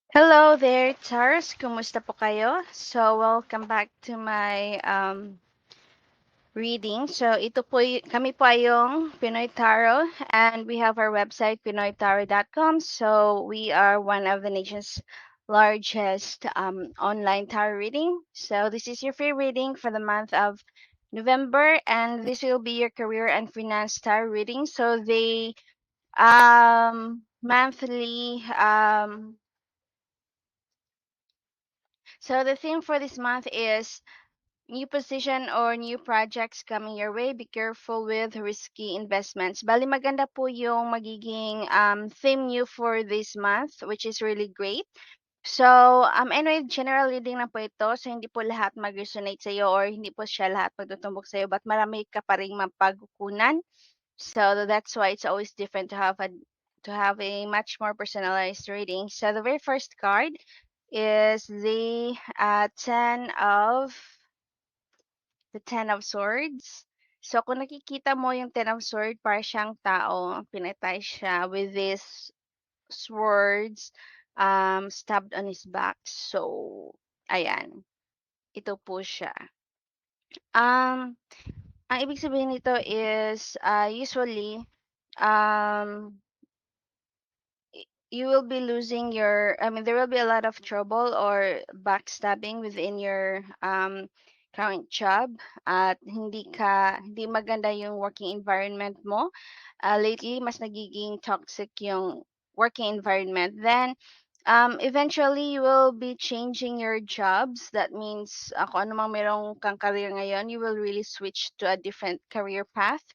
Hello there, Taurus. Kumusta po kayo? So, welcome back to my reading. So, kami po ay yung Pinoy Tarot and we have our website pinoytarot.com. So, we are one of the nation's largest online tarot reading. So, this is your free reading for the month of November, and this will be your career and finance tarot reading. So, they monthly so the theme for this month is new position or new projects coming your way. Be careful with risky investments. Bali maganda po yung magiging theme new for this month, which is really great. So, anyway, general reading na po ito. So, hindi po lahat mag-resonate sa'yo or hindi po siya lahat magtutumbok sa'yo, but marami ka pa ring mapagkukunan. So, that's why it's always different to have a much more personalized reading. So, the very first card is the Ten of Swords. So, kung nakikita mo yung Ten of Swords, para siyang tao, pinatay siya with these swords stabbed on his back. So, ayan. Ito po siya. Um, ang ibig sabihin nito is, usually, um, you will be losing there will be a lot of trouble or backstabbing within your current job at hindi maganda yung working environment mo. Lately, mas nagiging toxic yung working environment. Then, eventually, you will be changing your jobs. That means, kung ano mang merong kang career ngayon, you will really switch to a different career path.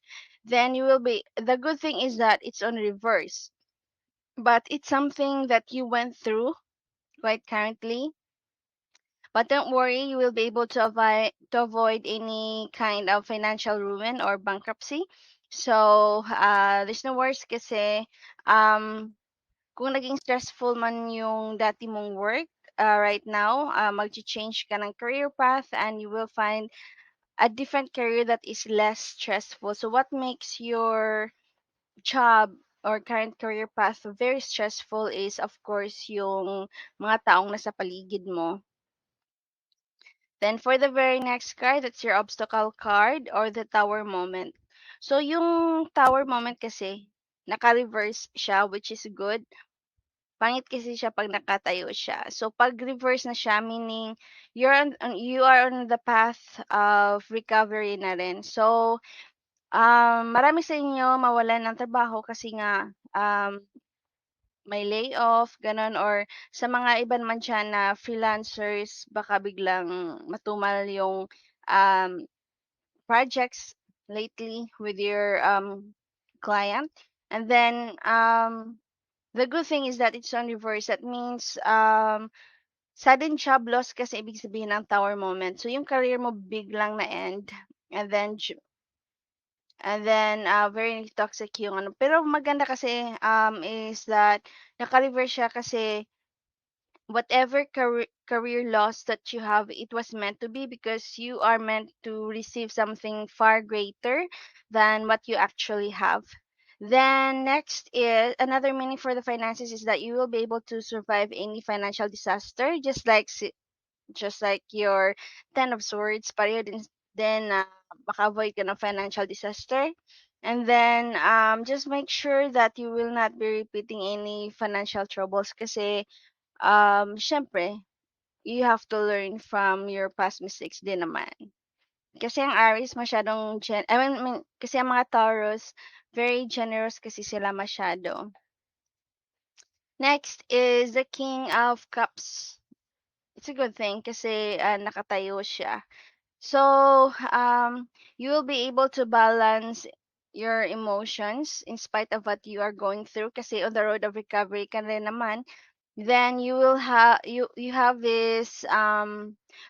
Then, the good thing is that it's on reverse, but it's something that you went through quite currently. But don't worry, you will be able to avoid any kind of financial ruin or bankruptcy. So, there's no worries kasi kung naging stressful man yung dati mong work, right now, mag-change ka ng career path and you will find a different career that is less stressful. So, what makes your job or current career path very stressful is of course yung mga taong nasa paligid mo. Then for the very next card, that's your obstacle card or the tower moment. So yung tower moment kasi naka-reverse siya, which is good. Pangit kasi siya pag nakatayo siya. So pag reverse na siya, meaning you are on the path of recovery na rin. So marami sa inyo mawalan ng trabaho kasi nga may layoff, gano'n, or sa mga iba naman diyan na freelancers baka biglang matumal yung um, projects lately with your client. And then the good thing is that it's on reverse. That means sudden job loss kasi ibig sabihin ng tower moment. So yung career mo biglang na end, and then very toxic yung ano. Pero maganda kasi is that naka-reverse siya kasi whatever career loss that you have, it was meant to be because you are meant to receive something far greater than what you actually have. Then next is another meaning for the finances is that you will be able to survive any financial disaster, just like your Ten of Swords, pareho din maka-avoid ka ng financial disaster. And then, just make sure that you will not be repeating any financial troubles kasi, syempre, you have to learn from your past mistakes din naman. Kasi ang Aries masyadong, kasi ang mga Taurus, very generous kasi sila masyado. Next is the King of Cups. It's a good thing kasi nakatayo siya. So, you will be able to balance your emotions in spite of what you are going through kasi on the road of recovery ka rin naman. Then you have this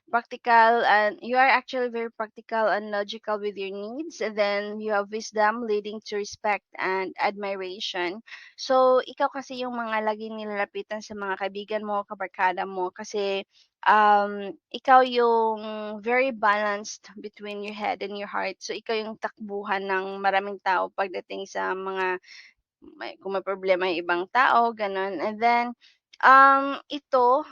practical, and you are actually very practical and logical with your needs, and then you have wisdom leading to respect and admiration. So ikaw kasi yung mga laging nilalapitan sa mga kaibigan mo, kabarkada mo kasi ikaw yung very balanced between your head and your heart. So ikaw yung takbuhan ng maraming tao pagdating sa mga kung may problema yung ibang tao, ganun. And then Ito,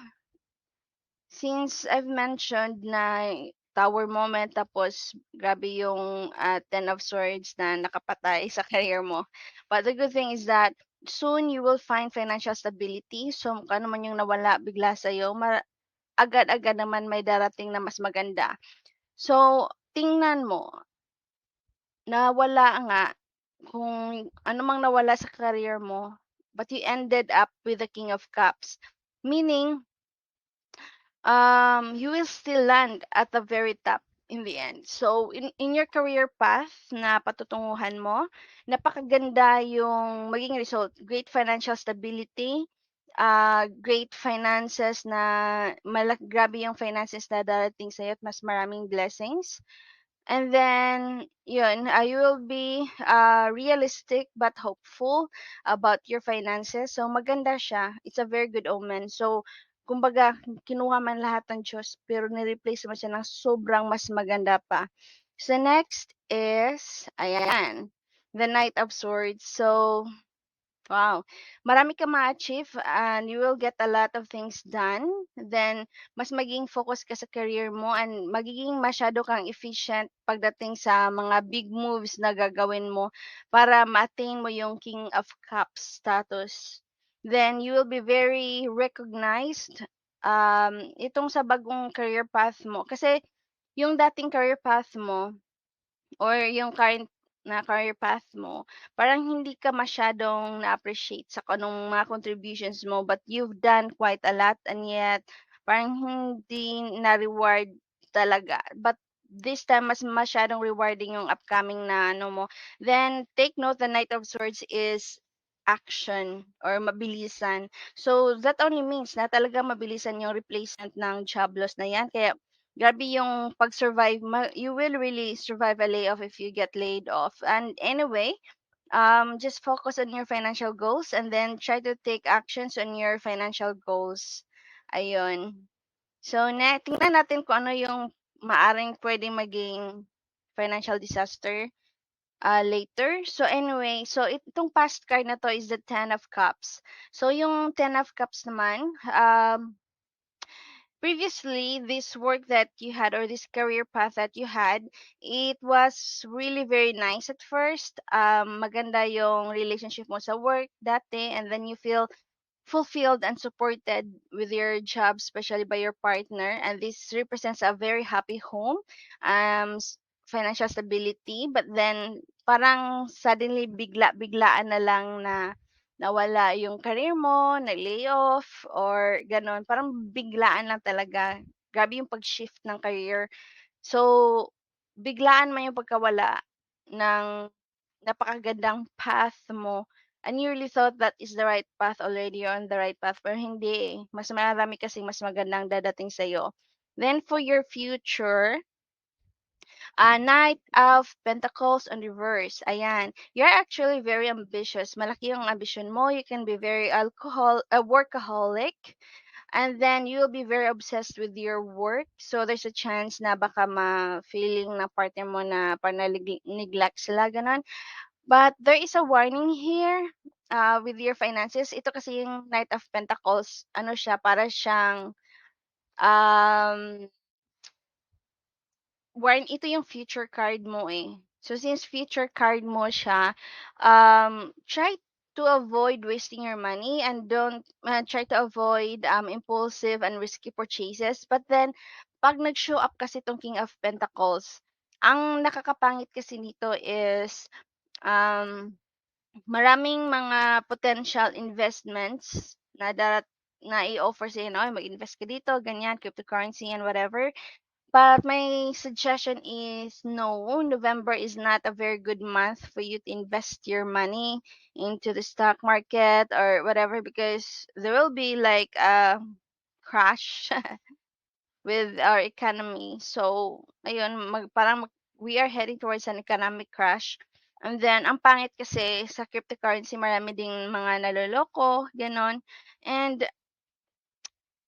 since I've mentioned na tower moment tapos grabe yung, 10 of swords na nakapatay sa career mo. But the good thing is that soon you will find financial stability. So, kung ano man yung nawala bigla sa'yo agad-agad naman may darating na mas maganda. So, tingnan mo, nawala nga kung ano mang nawala sa career mo, but you ended up with the King of Cups. Meaning, you will still land at the very top in the end. So, in your career path na patutunguhan mo, napakaganda yung maging result. Great financial stability, great finances na grabe yung finances na darating sa'yo at mas maraming blessings. And then, yun, you will be realistic but hopeful about your finances. So, maganda siya. It's a very good omen. So, kumbaga, kinuha man lahat ng Diyos, pero ni-replace mo siya ng sobrang mas maganda pa. So, next is, ayan, the Knight of Swords. So, wow. Marami kang ma-achieve and you will get a lot of things done. Then, mas magiging focus ka sa career mo and magiging masyado kang efficient pagdating sa mga big moves na gagawin mo para ma-attain mo yung King of Cups status. Then, you will be very recognized itong sa bagong career path mo. Kasi, yung dating career path mo, or yung current na career path mo, parang hindi ka masyadong na-appreciate sa kung anong mga contributions mo, but you've done quite a lot and yet parang hindi na-reward talaga. But this time, mas masyadong rewarding yung upcoming na ano mo. Then, take note, the Knight of Swords is action or mabilisan. So, that only means na talaga mabilisan yung replacement ng job loss na yan. Kaya, grabe yung pag-survive, you will really survive a layoff if you get laid off. And anyway, just focus on your financial goals and then try to take actions on your financial goals. Ayun. So, tingnan natin kung ano yung maaring pwedeng maging financial disaster later. So, anyway, so itong past card na to is the Ten of Cups. So, yung Ten of Cups naman, previously, this work that you had or this career path that you had, it was really very nice at first. Maganda yung relationship mo sa work dati, and then you feel fulfilled and supported with your job, especially by your partner. And this represents a very happy home, financial stability. But then, parang suddenly biglaan na lang na nawala yung career mo, na-layoff, or gano'n. Parang biglaan lang talaga. Grabe yung pag-shift ng career. So, biglaan man yung pagkawala ng napakagandang path mo and you really thought that is the right path already, you're on the right path, pero hindi eh. Mas marami kasing mas magandang dadating sa'yo. Then, for your future, Knight of Pentacles on reverse. Ayan. You're actually very ambitious. Malaki yung ambition mo. You can be very workaholic. And then you'll be very obsessed with your work. So there's a chance na baka ma-feeling na partner mo na parang neglect sila, ganun. But there is a warning here with your finances. Ito kasi yung Knight of Pentacles. Ano siya? Para siyang um, ito yung future card mo eh. So since future card mo siya, try to avoid wasting your money and don't try to avoid impulsive and risky purchases. But then, pag nag-show up kasi itong King of Pentacles, ang nakakapangit kasi nito is maraming mga potential investments na i-offer sa'yo na, mag-invest ka dito, ganyan, cryptocurrency and whatever. But my suggestion is no, November is not a very good month for you to invest your money into the stock market or whatever because there will be like a crash with our economy. So, ayun, we are heading towards an economic crash. And then, ang pangit kasi sa cryptocurrency, marami ding mga naloloko, ganon. And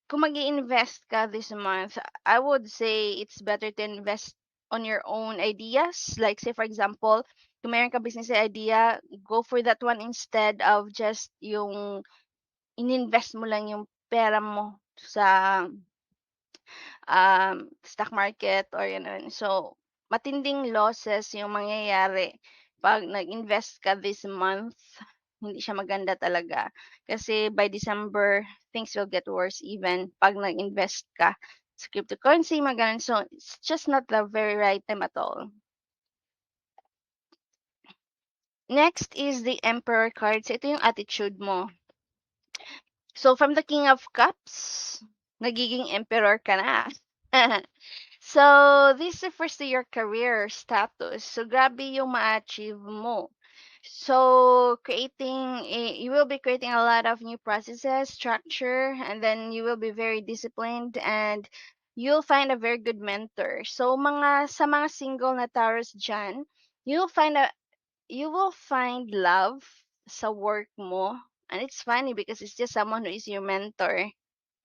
kung mag-i-invest ka this month, I would say it's better to invest on your own ideas. Like say for example, kung mayroon ka business idea, go for that one instead of just yung ininvest mo lang yung pera mo sa stock market or gano'n. So, matinding losses yung mangyayari 'pag nag-invest ka this month. Hindi siya maganda talaga. Kasi by December, things will get worse even 'pag nag-invest ka sa cryptocurrency, mga gano'n. So, it's just not the very right time at all. Next is the Emperor card. So, ito yung attitude mo. So, from the King of Cups, nagiging Emperor ka na. So, this refers to your career status. So, grabe yung ma-achieve mo. So, you will be creating a lot of new processes, structure, and then you will be very disciplined and you'll find a very good mentor. So, sa mga single na Taurus dyan, you will find love sa work mo. And it's funny because it's just someone who is your mentor,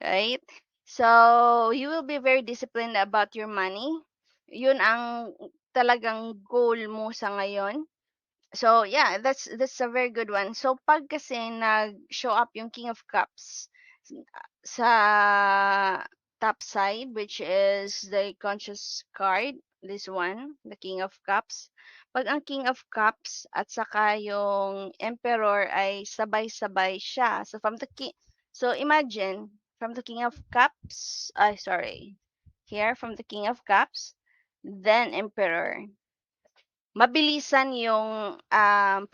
right? So, you will be very disciplined about your money. Yun ang talagang goal mo sa ngayon. So, yeah, that's a very good one. So, pag kasi nag-show up yung King of Cups sa top side, which is the conscious card, this one, the King of Cups. Pag ang King of Cups at saka yung Emperor ay sabay-sabay siya. So imagine from the King of Cups, sorry. Here from the King of Cups, then Emperor. Mabilisan yung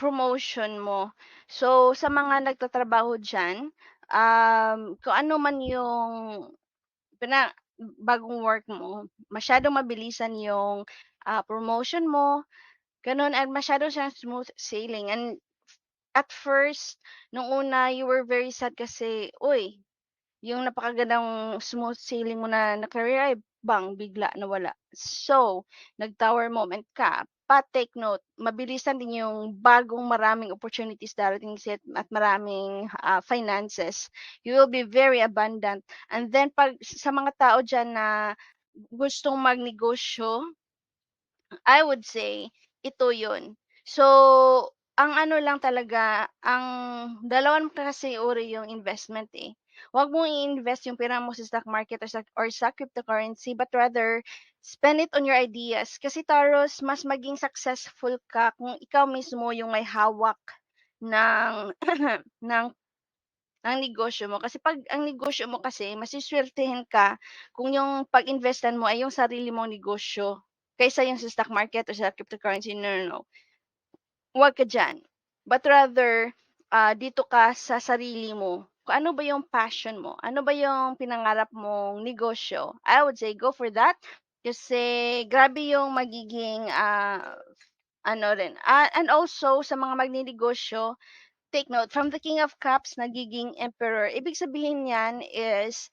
promotion mo. So sa mga nagtatrabaho diyan, kung ano man yung bagong work mo, masyadong mabilisan yung promotion mo, ganun, at masyado siyang smooth sailing. And at first, nung una, you were very sad kasi, uy, yung napakagandang smooth sailing mo na career ay bang, bigla nawala. So, nag-tower moment ka. But take note, mabilisan din yung bagong maraming opportunities darating at maraming finances. You will be very abundant. And then, pag sa mga tao dyan na gustong magnegosyo, I would say, ito yun. So, ang ano lang talaga, ang dalawang kasi uri yung investment eh. Huwag mong i-invest yung pera mo sa stock market or sa cryptocurrency, but rather, spend it on your ideas. Kasi Taurus, mas maging successful ka kung ikaw mismo yung may hawak ng, ng negosyo mo. Kasi pag ang negosyo mo kasi, masiswertehin ka kung yung pag-investan mo ay yung sarili mong negosyo kaysa yung sa stock market o sa cryptocurrency. No, no, no. Huwag ka dyan. But rather, dito ka sa sarili mo. Kung ano ba yung passion mo? Ano ba yung pinangarap mong negosyo? I would say go for that. Kasi grabe yung magiging ano rin. And also, sa mga magninegosyo, take note, from the King of Cups, nagiging Emperor. Ibig sabihin niyan is,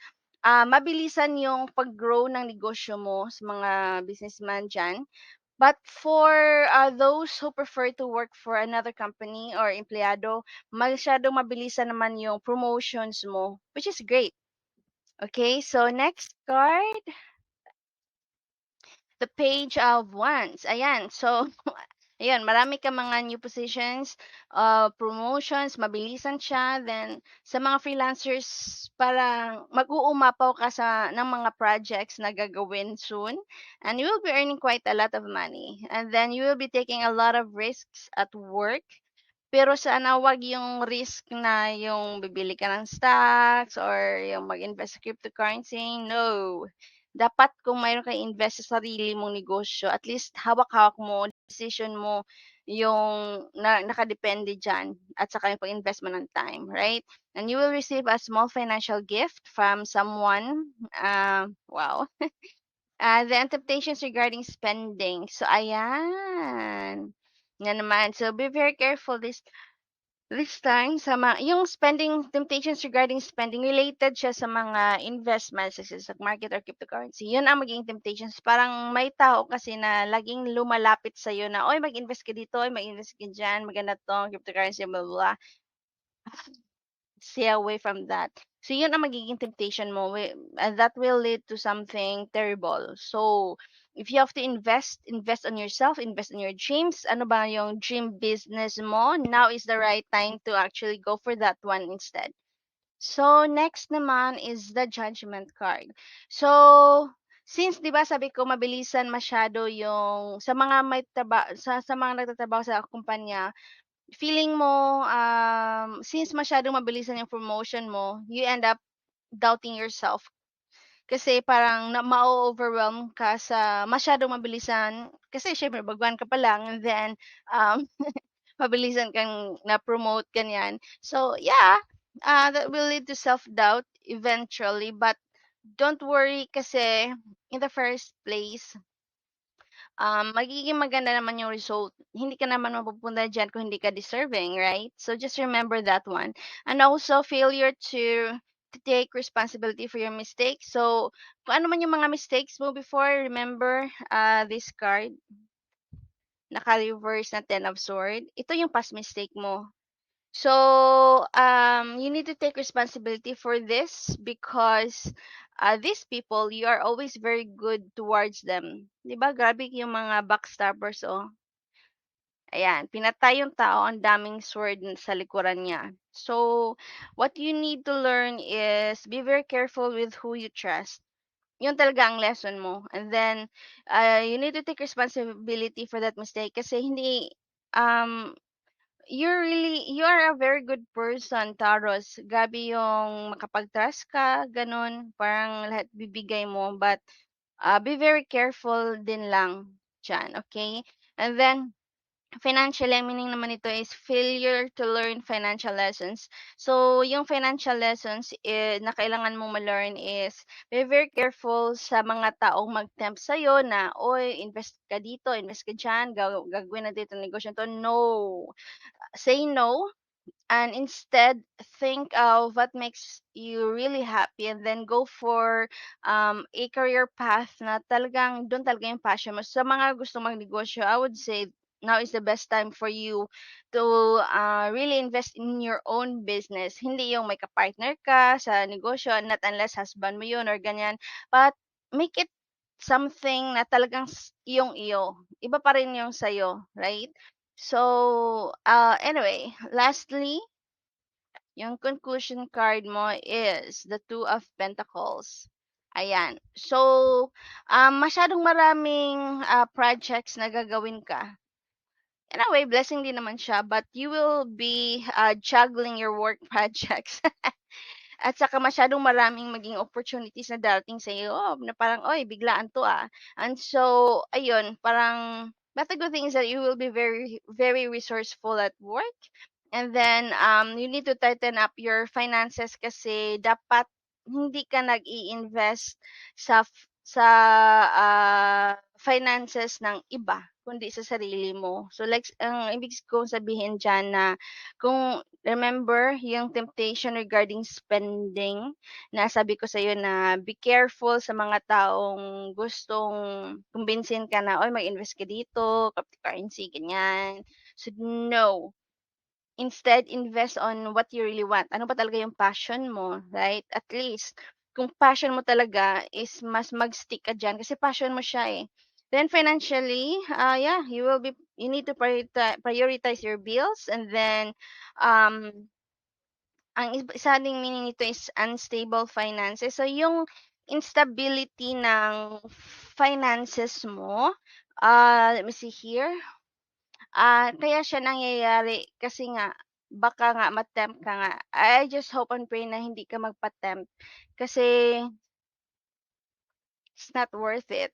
mabilisan yung pag-grow ng negosyo mo sa mga businessman dyan. But for those who prefer to work for another company or empleyado, masyadong mabilisan naman yung promotions mo, which is great. Okay, so next card, the Page of Wands. Ayan, so ayun, marami kang mga new positions, promotions, mabilisan siya. Then, sa mga freelancers, parang mag-uumapaw ka ng mga projects na gagawin soon. And you will be earning quite a lot of money. And then, you will be taking a lot of risks at work. Pero sana wag yung risk na yung bibili ka ng stocks or yung mag-invest sa cryptocurrency. No. Dapat kung mayroon kang invest sa sarili mong negosyo, at least hawak-hawak mo, decision mo yung nakadepende dyan at saka yung pag-invest mo ng time, right? And you will receive a small financial gift from someone. Wow. The temptations regarding spending. So, ayan. Nga naman. So, be very careful this time yung spending temptations regarding spending related siya sa mga investments sa stock market or cryptocurrency. Yun ang magiging temptations. Parang may tao kasi na laging lumalapit sa iyo na, oy, mag-invest ka dito, oy, mag-invest ka diyan, maganda to, cryptocurrency, blah, blah, blah. Stay away from that. So, yun ang magiging temptation mo. That will lead to something terrible. So, if you have to invest on yourself, invest on your dreams. Ano ba yung dream business mo? Now is the right time to actually go for that one instead. So, next naman is the judgment card. So, since 'di ba sabi ko mabilisan masyado yung sa mga sa mga nagtatrabaho sa kumpanya, feeling mo, since masyadong mabilisan yung promotion mo, you end up doubting yourself. Kasi parang ma-o-overwhelm ka sa masyadong mabilisan. Kasi siyempre baguhan ka pa lang and then, um, mabilisan kang na-promote, ganyan. So, yeah, that will lead to self-doubt eventually. But don't worry kasi in the first place, magiging maganda naman yung result. Hindi ka naman mapupunta diyan kung hindi ka deserving, right? So just remember that one. And also failure to take responsibility for your mistakes. So kung ano man yung mga mistakes mo before, remember this card, naka-reverse na Ten of Sword. Ito yung past mistake mo. So, you need to take responsibility for this because these people, you are always very good towards them. 'Di ba? Grabe yung mga backstabbers, oh. Ayan, pinatay yung tao, ang daming sword sa likuran niya. So, what you need to learn is be very careful with who you trust. Yun talaga ang lesson mo. And then, you need to take responsibility for that mistake kasi hindi, um, you are a very good person, Taurus. Gabi yung makapag-trust ka, ganun. Parang lahat bibigay mo. But, be very careful din lang dyan, okay? And then, financial meaning naman nito is failure to learn financial lessons. So, yung financial lessons na kailangan mong ma-learn is be very careful sa mga taong mag-tempt sa'yo na, oy, invest ka dito, invest ka dyan, gagawin na dito negosyo to. No, say no and instead think of what makes you really happy and then go for a career path na talagang doon talaga yung passion mo. Sa mga gusto magnegosyo, I would say now is the best time for you to really invest in your own business. Hindi yung may ka-partner ka sa negosyo, not unless husband mo yun or ganyan. But make it something na talagang iyong-iyo. Iba pa rin yung sa'yo, right? So, anyway, lastly, yung conclusion card mo is the Two of Pentacles. Ayan. So, masyadong maraming projects na gagawin ka. In a way, blessing din naman siya, but you will be juggling your work projects. At saka masyadong maraming maging opportunities na darating sa iyo na parang, oy, biglaan to ah. And so, ayun, parang, but the good thing is that you will be very, very resourceful at work. And then, you need to tighten up your finances kasi dapat hindi ka nag-i-invest sa finances ng iba, kundi sa sarili mo. So, like, ang ibig kong sabihin dyan na kung remember yung temptation regarding spending na sabi ko sa'yo na be careful sa mga taong gustong kumbinsin ka na, oy, mag-invest ka dito, cryptocurrency, ganyan. So, no. Instead, invest on what you really want. Ano ba talaga yung passion mo, right? At least, kung passion mo talaga is mas mag-stick ka diyan kasi passion mo siya eh. Then financially, yeah, you need to prioritize your bills and then ang isa ding meaning nito is unstable finances. So yung instability ng finances mo, let me see here. Kaya siya nangyayari kasi nga baka nga ma-tempt ka nga. I just hope and pray na hindi ka magpa-tempt kasi it's not worth it.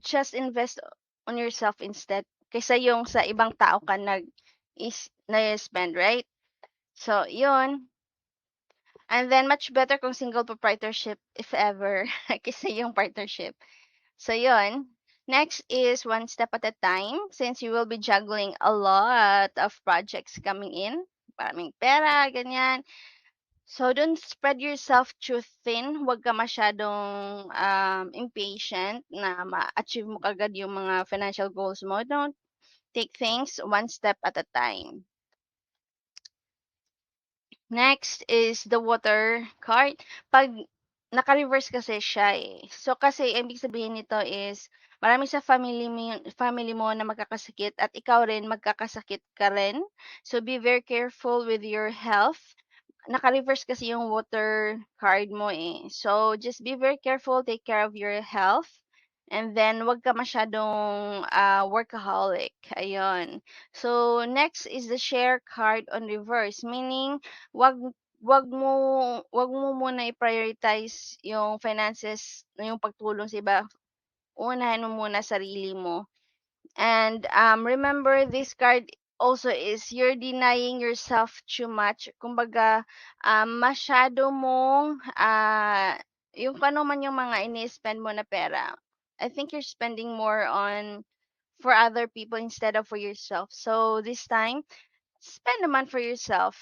Just invest on yourself instead kaysa yung sa ibang tao ka na-spend, right? So, yun. And then much better kung single proprietorship if ever kaysa yung partnership. So, yun. Next is one step at a time since you will be juggling a lot of projects coming in. Maraming pera, ganyan. So, don't spread yourself too thin. Huwag ka masyadong impatient na ma-achieve mo kagad yung mga financial goals mo. Don't take things one step at a time. Next is the water card. Pag naka-reverse kasi siya eh. So kasi ibig sabihin nito is marami sa family mo na magkakasakit at ikaw rin magkakasakit ka rin. So be very careful with your health naka-reverse kasi yung water card mo, eh. So, just be very careful, take care of your health, and then 'wag ka masyadong, workaholic, ayun. So, next is the share card on reverse, meaning 'wag 'wag mo 'wag mo muna i-prioritize yung finances, yung pagtulong sa iba, unahin mo muna sarili mo. And remember, this card also is you're denying yourself too much. Kumbaga, masyado mong, yung kung ano man yung mga ini-spend mo na pera, I think you're spending more on for other people instead of for yourself. So this time, spend naman for yourself.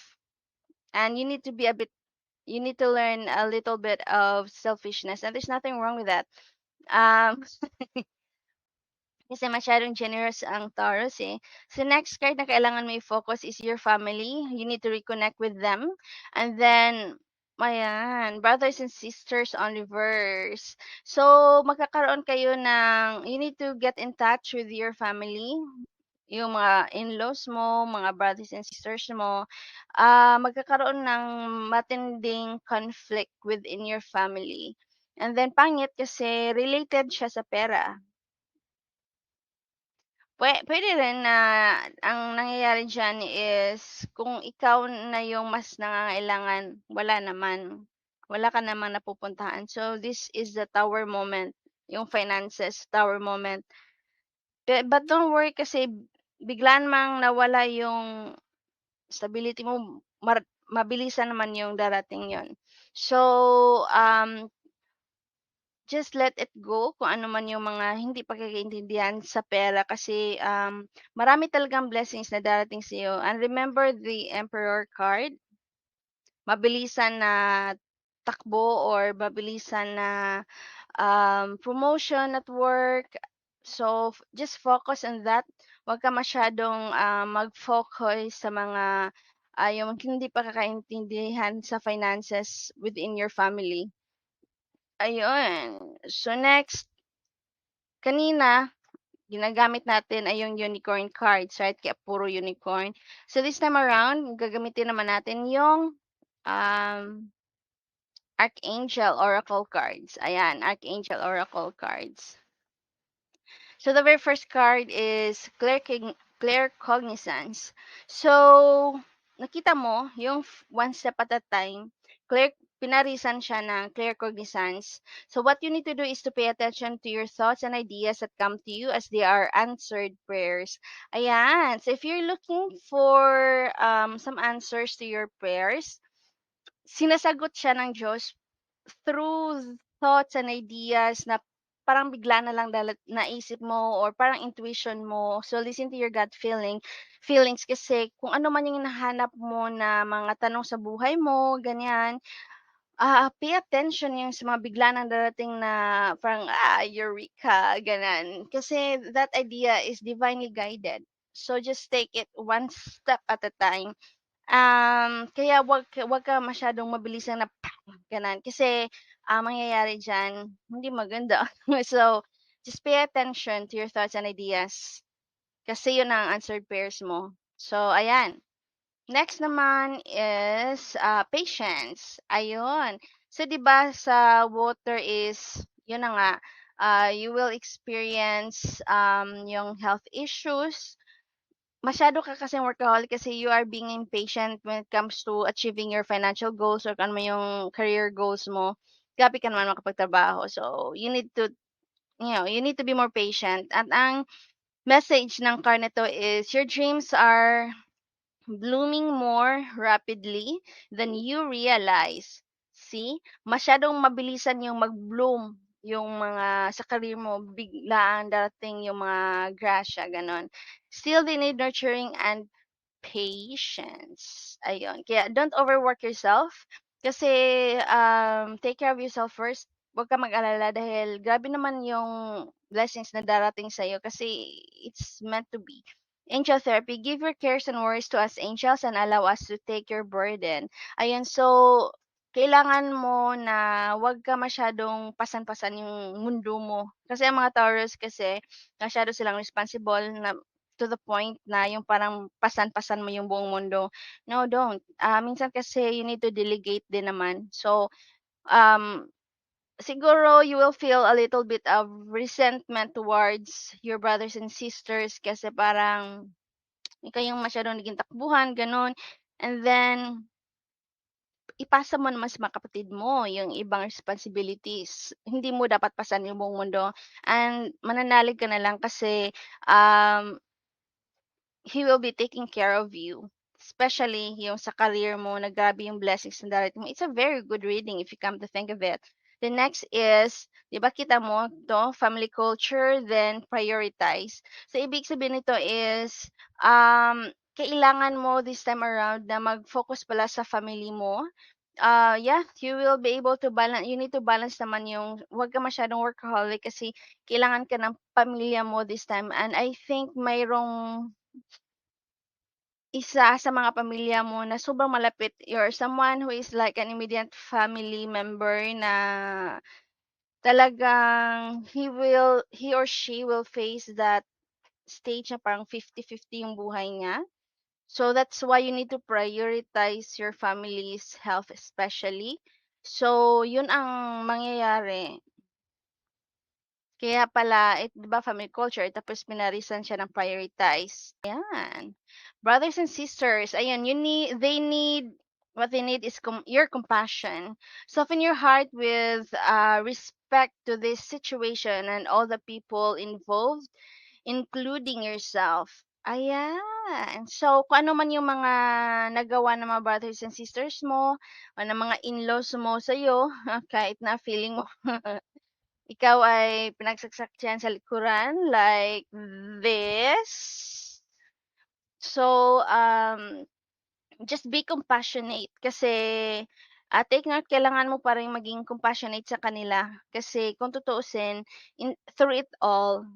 And you need to learn a little bit of selfishness. And there's nothing wrong with that. Um, Kasi masyadong generous ang Taurus, eh. So, next card na kailangan mo i-focus is your family. You need to reconnect with them. And then, ayan, brothers and sisters on reverse. So, magkakaroon kayo ng, you need to get in touch with your family, yung mga in-laws mo, mga brothers and sisters mo. Magkakaroon ng matinding conflict within your family. And then, pangit kasi related siya sa pera. Puwede rin na ang nangyayari diyan is kung ikaw na yung mas nangangailangan, wala naman. Wala ka namang napupuntahan. So, this is the tower moment, yung finances, tower moment. But don't worry kasi bigla namang nawala yung stability mo, mabilisan naman yung darating yon. So, just let it go kung ano man yung mga hindi pagkakaintindihan sa pera kasi marami talagang blessings na darating sa iyo. And remember the Emperor card, mabilisan na takbo or mabilisan na promotion at work. So just focus on that. Huwag ka masyadong mag-focus sa mga yung hindi pagkakaintindihan sa finances within your family. Ayun. So next, kanina ginagamit natin ay yung unicorn cards, right? Kaya puro unicorn. So this time around, gagamitin naman natin yung um, Archangel Oracle cards. Ayan, Archangel Oracle cards. So the very first card is clear cognizance. So nakita mo yung one step at a time, clear pinarisan siya ng clear cognizance. So what you need to do is to pay attention to your thoughts and ideas that come to you as they are answered prayers. Ayan. So if you're looking for some answers to your prayers, sinasagot siya ng Diyos through thoughts and ideas na parang bigla na lang naisip mo or parang intuition mo. So listen to your gut feelings kasi kung ano man yung hinahanap mo na mga tanong sa buhay mo, ganyan, pay attention yung sa mga bigla nang darating na parang, eureka, ganun. Kasi that idea is divinely guided. So just take it one step at a time. Kaya wag ka masyadong mabilisan na gano'n. Kasi, mangyayari diyan hindi maganda. So, just pay attention to your thoughts and ideas kasi 'yun ang answered prayers mo. So, ayan. Next naman is, patience, ayun. So, 'di ba sa water is 'yun na nga, you will experience, yung health issues. Masyado ka kasing workaholic kasi you are being impatient when it comes to achieving your financial goals or kung ano man yung career goals mo. Grabe ka naman makapagtrabaho. So, you need to be more patient. At ang message ng card na 'to is your dreams are blooming more rapidly than you realize. See? Masyadong mabilisan yung mag-bloom yung mga sa career mo, biglaan darating yung mga grasya, gano'n. Still, they need nurturing and patience. Ayun. Kaya don't overwork yourself kasi take care of yourself first. Huwag ka mag-alala dahil grabe naman yung blessings na darating sa'yo kasi it's meant to be. Angel therapy, give your cares and worries to us angels and allow us to take your burden. Ayun, so kailangan mo na wag ka masyadong pasan-pasan yung mundo mo. Kasi ang mga Taurus kasi masyado silang responsible na to the point na yung parang pasan-pasan mo yung buong mundo. No, don't. Minsan kasi you need to delegate din naman. So, um, siguro you will feel a little bit of resentment towards your brothers and sisters kasi parang ikaw yung masyadong naging takbuhan, gano'n. And then ipasa mo naman sa mga kapatid mo yung ibang responsibilities. Hindi mo dapat pasan yung buong mundo and mananalig ka na lang kasi, um, he will be taking care of you. Especially yung sa career mo na grabe yung blessings na darating mo. It's a very good reading if you come to think of it. The next is, 'di ba kita mo 'to, family culture, then prioritize. So ibig sabihin nito is, kailangan mo this time around na mag-focus pala sa family mo. Yeah, you will be able to balance. You need to balance naman yung 'wag ka masyadong workaholic kasi kailangan ka ng pamilya mo this time and I think mayroong isa sa mga pamilya mo na sobrang malapit or someone who is like an immediate family member na talagang he or she will face that stage na parang 50-50 yung buhay niya. So that's why you need to prioritize your family's health especially. So yun ang mangyayari. Kaya pala, 'di ba family culture tapos pinarisan siya ng prioritize, ayan. Brothers and sisters, ayan what they need is your compassion. Soften your heart with, respect to this situation and all the people involved, including yourself. Ayan. So, kung ano man yung mga nagawa ng mga brothers and sisters mo o ng mga in-laws mo sa'yo, kahit na feeling mo ikaw ay pinagsaksak diyan sa likuran like this. So, just be compassionate kasi, take note kailangan mo pa ring maging compassionate sa kanila. Kasi kung tutuusin through it all,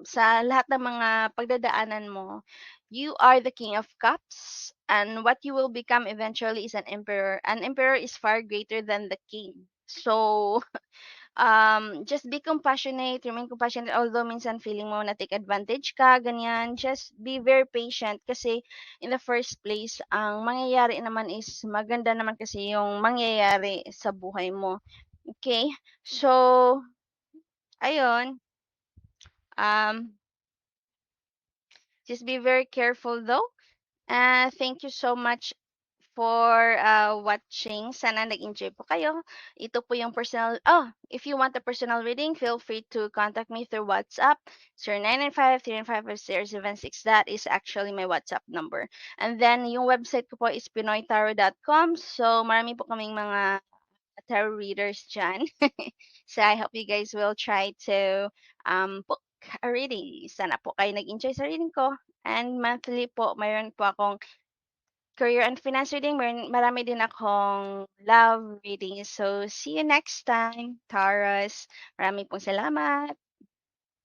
sa lahat ng mga pagdadaanan mo, you are the King of Cups and what you will become eventually is an emperor. An emperor is far greater than the king. So, just be compassionate, remain compassionate although minsan feeling mo na-take advantage ka, ganyan. Just be very patient kasi in the first place, ang mangyayari naman is maganda naman kasi yung mangyayari sa buhay mo. Okay? So, ayun. Um, just be very careful though. Thank you so much for watching. Sana nag-enjoy po kayo. Ito po yung if you want a personal reading, feel free to contact me through WhatsApp. 0995-395-076. That is actually my WhatsApp number. And then, yung website ko po is pinoytarot.com. So, marami po kaming mga tarot readers dyan. So, I hope you guys will try to book a reading. Sana po kayo nag-enjoy sa reading ko. And monthly po, mayroon po akong career and finance reading. Marami din akong love reading. So, see you next time, Taurus. Marami pong salamat.